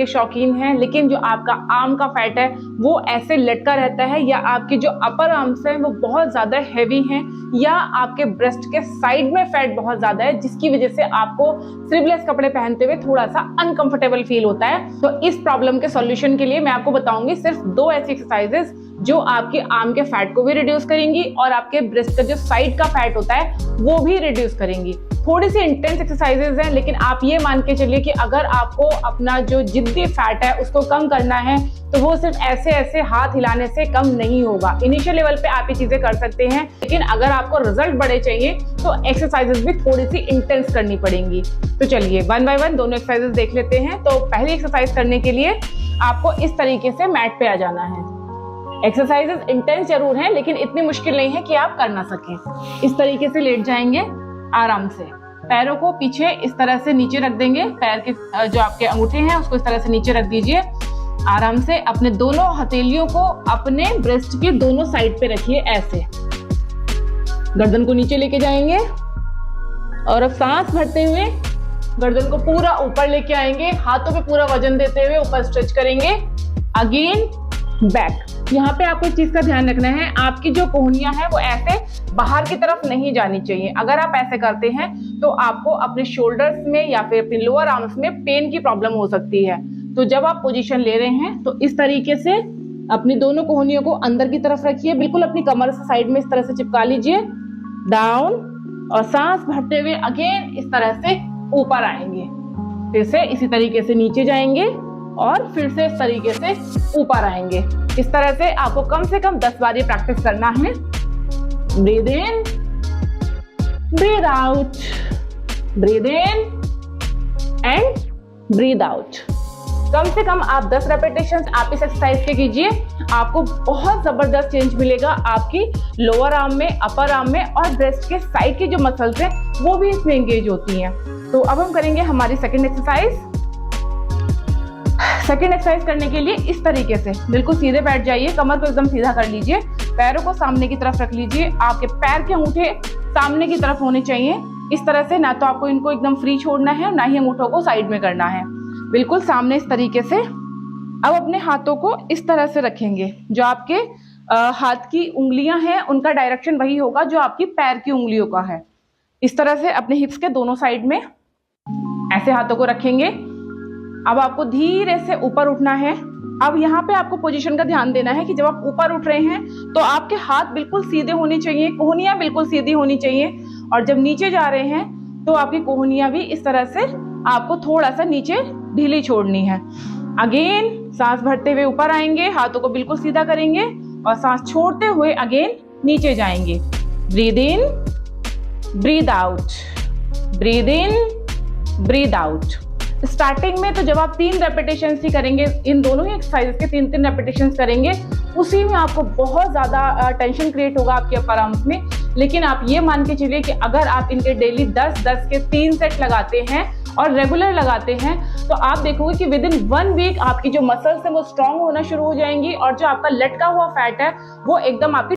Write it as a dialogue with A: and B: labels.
A: के शौकीन हैं, लेकिन जो आपका आर्म का फैट है वो ऐसे लटका रहता है, या आपके जो अपर आर्म्स हैं वो बहुत ज्यादा हैवी हैं, या आपके ब्रेस्ट के साइड में फैट बहुत ज्यादा है, जिसकी वजह से आपको स्लीवलेस कपड़े पहनते हुए थोड़ा सा अनकंफर्टेबल फील होता है। तो इस प्रॉब्लम के सॉल्यूशन के लिए मैं आपको बताऊंगी सिर्फ 2 ऐसी एक्सरसाइजेस जो आपके आर्म के फैट को भी रिड्यूस करेंगी और आपके ब्रेस्ट का जो साइड का फैट होता है वो भी रिड्यूस करेंगी। थोड़ी सी इंटेंस एक्सरसाइजेज हैं, लेकिन आप ये मान के चलिए कि अगर आपको अपना जो जिद्दी फैट है उसको कम करना है तो वो सिर्फ ऐसे ऐसे हाथ हिलाने से कम नहीं होगा। इनिशियल लेवल पे आप ये चीजें कर सकते हैं, लेकिन अगर आपको रिजल्ट बड़े चाहिए तो एक्सरसाइजेज भी थोड़ी सी इंटेंस करनी पड़ेंगी। तो चलिए 1 बाय 1 दोनों एक्सरसाइजेज देख लेते हैं। तो पहली एक्सरसाइज करने के लिए आपको इस तरीके से मैट पे आ जाना है। एक्सरसाइजेज इंटेंस जरूर हैं, लेकिन इतनी मुश्किल नहीं है कि आप कर ना सकें। इस तरीके से लेट जाएंगे आराम से, पैरों को पीछे इस तरह से नीचे रख देंगे, पैर के जो आपके अंगूठे हैं उसको इस तरह से नीचे रख दीजिए। आराम से अपने दोनों हथेलियों को अपने ब्रेस्ट के दोनों साइड पे रखिए, ऐसे गर्दन को नीचे लेके जाएंगे और अब सांस भरते हुए गर्दन को पूरा ऊपर लेके आएंगे, हाथों पे पूरा वजन देते हुए ऊपर स्ट्रेच करेंगे। Again back. यहाँ पे आपको एक चीज का ध्यान रखना है, आपकी जो कोहनियां है वो ऐसे बाहर की तरफ नहीं जानी चाहिए। अगर आप ऐसे करते हैं तो आपको अपने शोल्डर्स में या फिर अपने लोअर आर्म्स में पेन की प्रॉब्लम हो सकती है। तो जब आप पोजीशन ले रहे हैं तो इस तरीके से अपनी दोनों कोहनियों को अंदर की तरफ रखिए, बिल्कुल अपनी कमर से साइड में इस तरह से चिपका लीजिए, डाउन, और सांस भरते हुए अगेन इस तरह से ऊपर आएंगे, फिर से इसी तरीके से नीचे जाएंगे और फिर से इस तरीके से ऊपर आएंगे। इस तरह से आपको कम से कम 10 बार ये प्रैक्टिस करना है। Breathe in, breathe out, breathe in and breathe out. कम से कम आप 10 रेपिटेशंस आप इस एक्सरसाइज के कीजिए, आपको बहुत जबरदस्त चेंज मिलेगा आपकी लोअर आर्म में, अपर आर्म में, और ब्रेस्ट के साइड की जो मसल्स हैं वो भी इसमें एंगेज होती हैं। तो अब हम करेंगे हमारी सेकंड एक्सरसाइज। सेकंड एक्सरसाइज करने के लिए इस तरीके से बिल्कुल सीधे बैठ जाइए, कमर को एकदम सीधा कर लीजिए, पैरों को सामने की तरफ रख लीजिए, आपके पैर के अंगूठे सामने की तरफ होने चाहिए। इस तरह से ना तो आपको इनको एकदम फ्री छोड़ना है, ना ही अंगूठों को साइड में करना है, बिल्कुल सामने इस तरीके से। अब अपने हाथों को इस तरह से रखेंगे, जो आपके हाथ की उंगलियां हैं उनका डायरेक्शन वही होगा जो आपकी पैर की उंगलियों का है। इस तरह से अपने हिप्स के दोनों साइड में ऐसे हाथों को रखेंगे। अब आपको धीरे से ऊपर उठना है। अब यहाँ पे आपको पोजीशन का ध्यान देना है कि जब आप ऊपर उठ रहे हैं तो आपके हाथ बिल्कुल सीधे होने चाहिए, कोहनियां बिल्कुल सीधी होनी चाहिए, और जब नीचे जा रहे हैं तो आपकी कोहनियां भी इस तरह से आपको थोड़ा सा नीचे ढीली छोड़नी है। अगेन सांस भरते हुए ऊपर आएंगे, हाथों को बिल्कुल सीधा करेंगे और सांस छोड़ते हुए अगेन नीचे जाएंगे। Breathe in, breathe out, breathe in, breathe out. Starting में तो जब आप 3 रेपिटेशन ही करेंगे, इन दोनों ही एक्सरसाइज के 3-3 रेपिटेशन करेंगे, उसी में आपको बहुत ज्यादा टेंशन क्रिएट होगा आपके अपर आर्म्स में। लेकिन आप ये मान के चलिए कि अगर आप इनके डेली 10-10 के 3 सेट लगाते हैं और रेगुलर लगाते हैं तो आप देखोगे कि विद इन 1 वीक आपकी जो मसल्स है वो स्ट्रांग होना शुरू हो जाएंगी, और जो आपका लटका हुआ फैट है वो एकदम आपकी